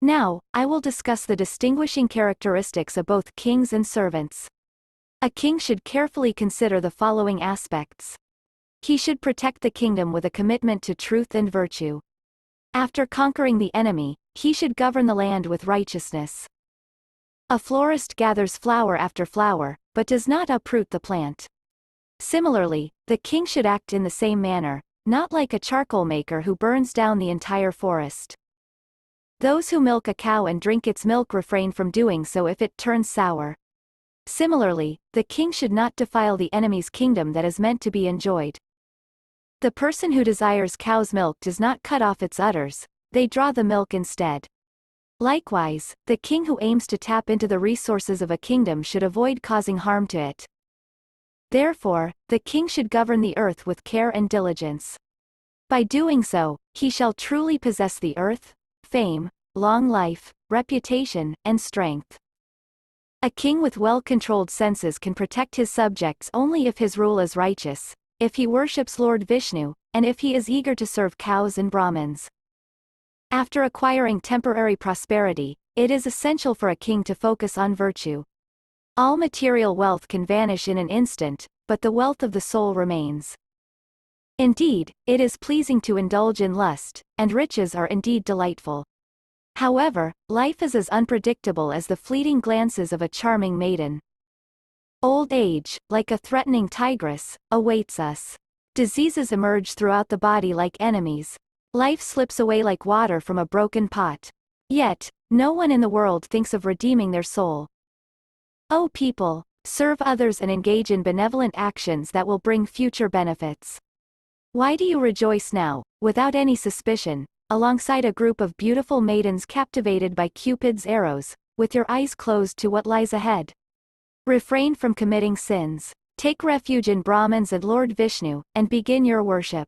Now, I will discuss the distinguishing characteristics of both kings and servants. A king should carefully consider the following aspects. He should protect the kingdom with a commitment to truth and virtue. After conquering the enemy, he should govern the land with righteousness. A florist gathers flower after flower, but does not uproot the plant. Similarly, the king should act in the same manner, not like a charcoal maker who burns down the entire forest. Those who milk a cow and drink its milk refrain from doing so if it turns sour. Similarly, the king should not defile the enemy's kingdom that is meant to be enjoyed. The person who desires cow's milk does not cut off its udders, they draw the milk instead. Likewise, the king who aims to tap into the resources of a kingdom should avoid causing harm to it. Therefore, the king should govern the earth with care and diligence. By doing so, he shall truly possess the earth, fame, long life, reputation, and strength. A king with well-controlled senses can protect his subjects only if his rule is righteous, if he worships Lord Vishnu, and if he is eager to serve cows and Brahmins. After acquiring temporary prosperity, it is essential for a king to focus on virtue. All material wealth can vanish in an instant, but the wealth of the soul remains. Indeed, it is pleasing to indulge in lust, and riches are indeed delightful. However, life is as unpredictable as the fleeting glances of a charming maiden. Old age, like a threatening tigress, awaits us. Diseases emerge throughout the body like enemies. Life slips away like water from a broken pot. Yet, no one in the world thinks of redeeming their soul. O people, serve others and engage in benevolent actions that will bring future benefits. Why do you rejoice now, without any suspicion, alongside a group of beautiful maidens captivated by Cupid's arrows, with your eyes closed to what lies ahead? Refrain from committing sins. Take refuge in Brahmins and Lord Vishnu, and begin your worship.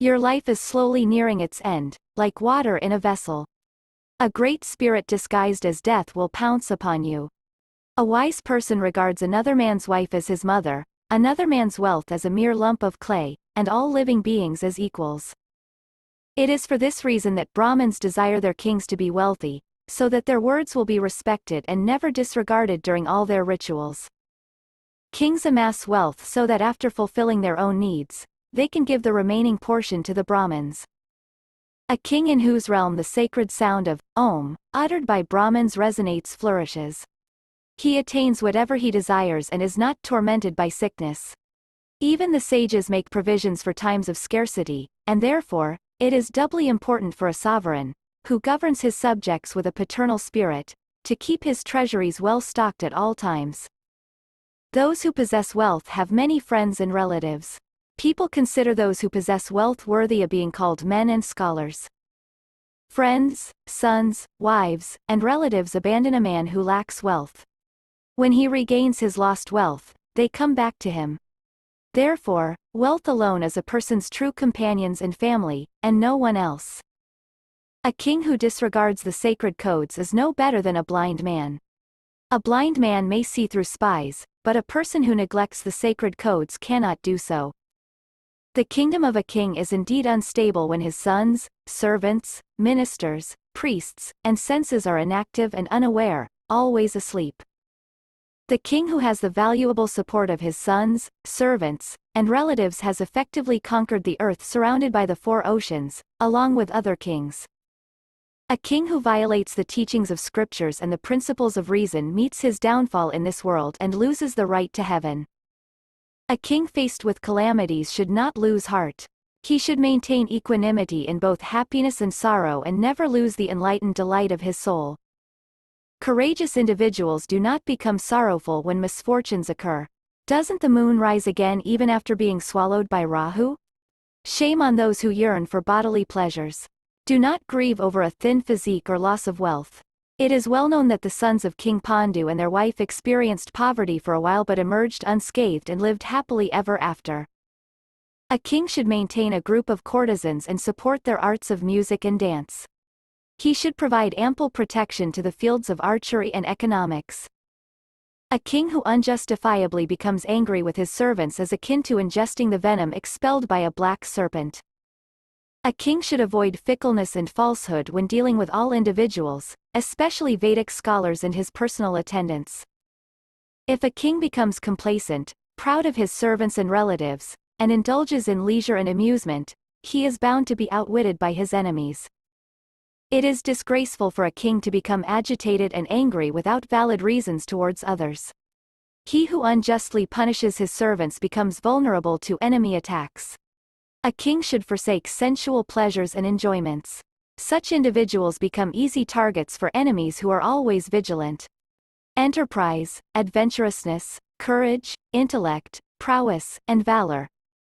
Your life is slowly nearing its end, like water in a vessel. A great spirit disguised as death will pounce upon you. A wise person regards another man's wife as his mother, another man's wealth as a mere lump of clay, and all living beings as equals. It is for this reason that Brahmins desire their kings to be wealthy, so that their words will be respected and never disregarded during all their rituals. Kings amass wealth so that after fulfilling their own needs, they can give the remaining portion to the Brahmins. A king in whose realm the sacred sound of Om, uttered by Brahmins resonates flourishes. He attains whatever he desires and is not tormented by sickness. Even the sages make provisions for times of scarcity, and therefore, it is doubly important for a sovereign, who governs his subjects with a paternal spirit, to keep his treasuries well stocked at all times. Those who possess wealth have many friends and relatives. People consider those who possess wealth worthy of being called men and scholars. Friends, sons, wives, and relatives abandon a man who lacks wealth. When he regains his lost wealth, they come back to him. Therefore, wealth alone is a person's true companions and family, and no one else. A king who disregards the sacred codes is no better than a blind man. A blind man may see through spies, but a person who neglects the sacred codes cannot do so. The kingdom of a king is indeed unstable when his sons, servants, ministers, priests, and senses are inactive and unaware, always asleep. The king who has the valuable support of his sons, servants, and relatives has effectively conquered the earth surrounded by the four oceans, along with other kings. A king who violates the teachings of scriptures and the principles of reason meets his downfall in this world and loses the right to heaven. A king faced with calamities should not lose heart. He should maintain equanimity in both happiness and sorrow and never lose the enlightened delight of his soul. Courageous individuals do not become sorrowful when misfortunes occur. Doesn't the moon rise again even after being swallowed by Rahu? Shame on those who yearn for bodily pleasures. Do not grieve over a thin physique or loss of wealth. It is well known that the sons of King Pandu and their wife experienced poverty for a while but emerged unscathed and lived happily ever after. A king should maintain a group of courtesans and support their arts of music and dance. He should provide ample protection to the fields of archery and economics. A king who unjustifiably becomes angry with his servants is akin to ingesting the venom expelled by a black serpent. A king should avoid fickleness and falsehood when dealing with all individuals, especially Vedic scholars and his personal attendants. If a king becomes complacent, proud of his servants and relatives, and indulges in leisure and amusement, he is bound to be outwitted by his enemies. It is disgraceful for a king to become agitated and angry without valid reasons towards others. He who unjustly punishes his servants becomes vulnerable to enemy attacks. A king should forsake sensual pleasures and enjoyments. Such individuals become easy targets for enemies who are always vigilant. Enterprise, adventurousness, courage, intellect, prowess, and valor.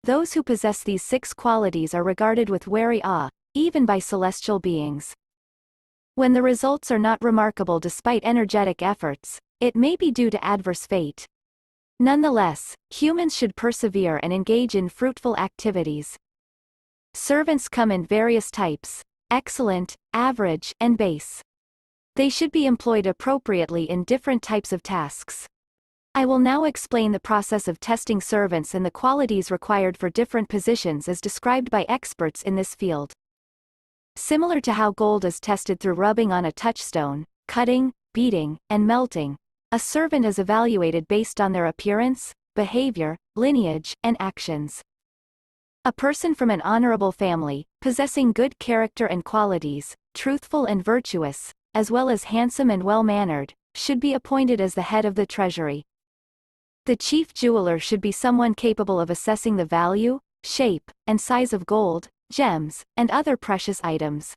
Those who possess these 6 qualities are regarded with wary awe, even by celestial beings. When the results are not remarkable despite energetic efforts, it may be due to adverse fate. Nonetheless, humans should persevere and engage in fruitful activities. Servants come in various types: excellent, average, and base. They should be employed appropriately in different types of tasks. I will now explain the process of testing servants and the qualities required for different positions as described by experts in this field. Similar to how gold is tested through rubbing on a touchstone, cutting, beating, and melting, a servant is evaluated based on their appearance, behavior, lineage, and actions. A person from an honorable family, possessing good character and qualities, truthful and virtuous, as well as handsome and well-mannered, should be appointed as the head of the treasury. The chief jeweler should be someone capable of assessing the value, shape, and size of gold, gems, and other precious items.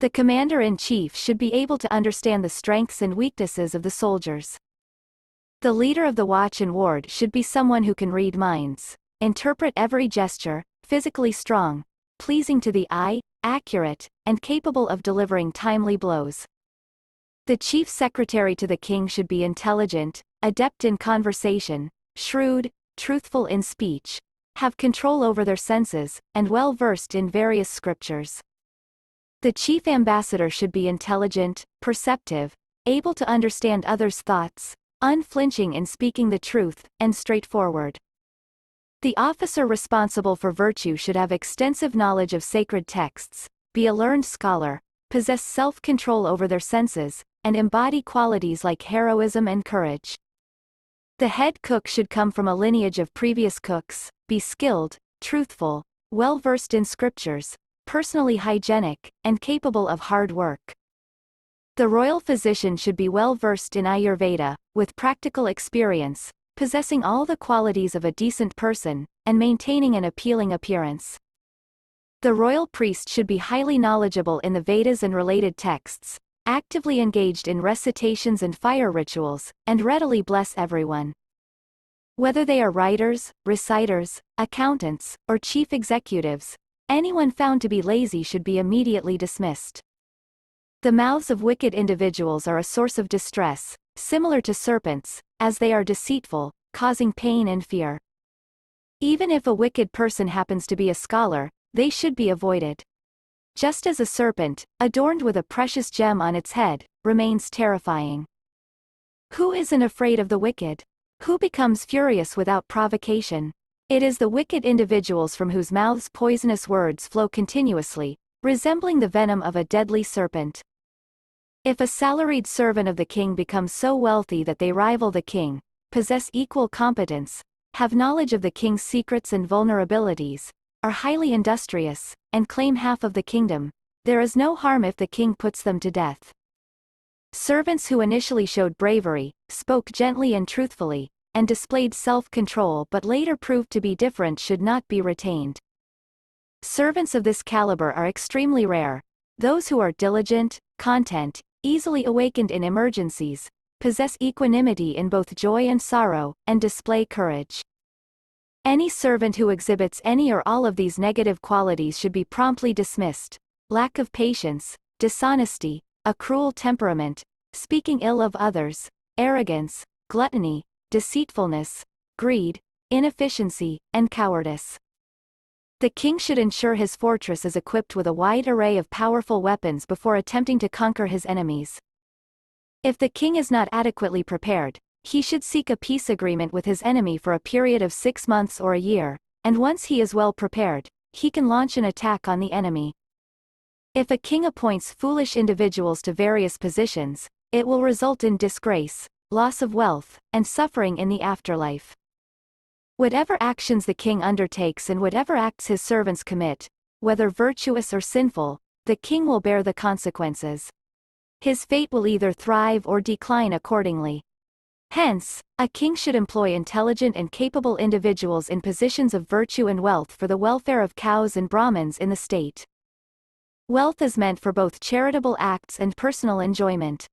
The commander-in-chief should be able to understand the strengths and weaknesses of the soldiers. The leader of the watch and ward should be someone who can read minds, interpret every gesture, physically strong, pleasing to the eye, accurate, and capable of delivering timely blows. The chief secretary to the king should be intelligent, adept in conversation, shrewd, truthful in speech, have control over their senses, and well-versed in various scriptures. The chief ambassador should be intelligent, perceptive, able to understand others' thoughts, unflinching in speaking the truth, and straightforward. The officer responsible for virtue should have extensive knowledge of sacred texts, be a learned scholar, possess self-control over their senses, and embody qualities like heroism and courage. The head cook should come from a lineage of previous cooks, be skilled, truthful, well-versed in scriptures, personally hygienic, and capable of hard work. The royal physician should be well-versed in Ayurveda, with practical experience, possessing all the qualities of a decent person, and maintaining an appealing appearance. The royal priest should be highly knowledgeable in the Vedas and related texts, actively engaged in recitations and fire rituals, and readily bless everyone. Whether they are writers, reciters, accountants, or chief executives, anyone found to be lazy should be immediately dismissed. The mouths of wicked individuals are a source of distress, similar to serpents, as they are deceitful, causing pain and fear. Even if a wicked person happens to be a scholar, they should be avoided. Just as a serpent, adorned with a precious gem on its head, remains terrifying. Who isn't afraid of the wicked? Who becomes furious without provocation? It is the wicked individuals from whose mouths poisonous words flow continuously, resembling the venom of a deadly serpent. If a salaried servant of the king becomes so wealthy that they rival the king, possess equal competence, have knowledge of the king's secrets and vulnerabilities, are highly industrious, and claim half of the kingdom, there is no harm if the king puts them to death. Servants who initially showed bravery, spoke gently and truthfully, and displayed self-control but later proved to be different should not be retained. Servants of this caliber are extremely rare. Those who are diligent, content, easily awakened in emergencies, possess equanimity in both joy and sorrow, and display courage. Any servant who exhibits any or all of these negative qualities should be promptly dismissed. Lack of patience, dishonesty, a cruel temperament, speaking ill of others, arrogance, gluttony, deceitfulness, greed, inefficiency, and cowardice. The king should ensure his fortress is equipped with a wide array of powerful weapons before attempting to conquer his enemies. If the king is not adequately prepared, he should seek a peace agreement with his enemy for a period of 6 months or a year, and once he is well prepared, he can launch an attack on the enemy. If a king appoints foolish individuals to various positions, it will result in disgrace, loss of wealth, and suffering in the afterlife. Whatever actions the king undertakes and whatever acts his servants commit, whether virtuous or sinful, the king will bear the consequences. His fate will either thrive or decline accordingly. Hence, a king should employ intelligent and capable individuals in positions of virtue and wealth for the welfare of cows and Brahmins in the state. Wealth is meant for both charitable acts and personal enjoyment.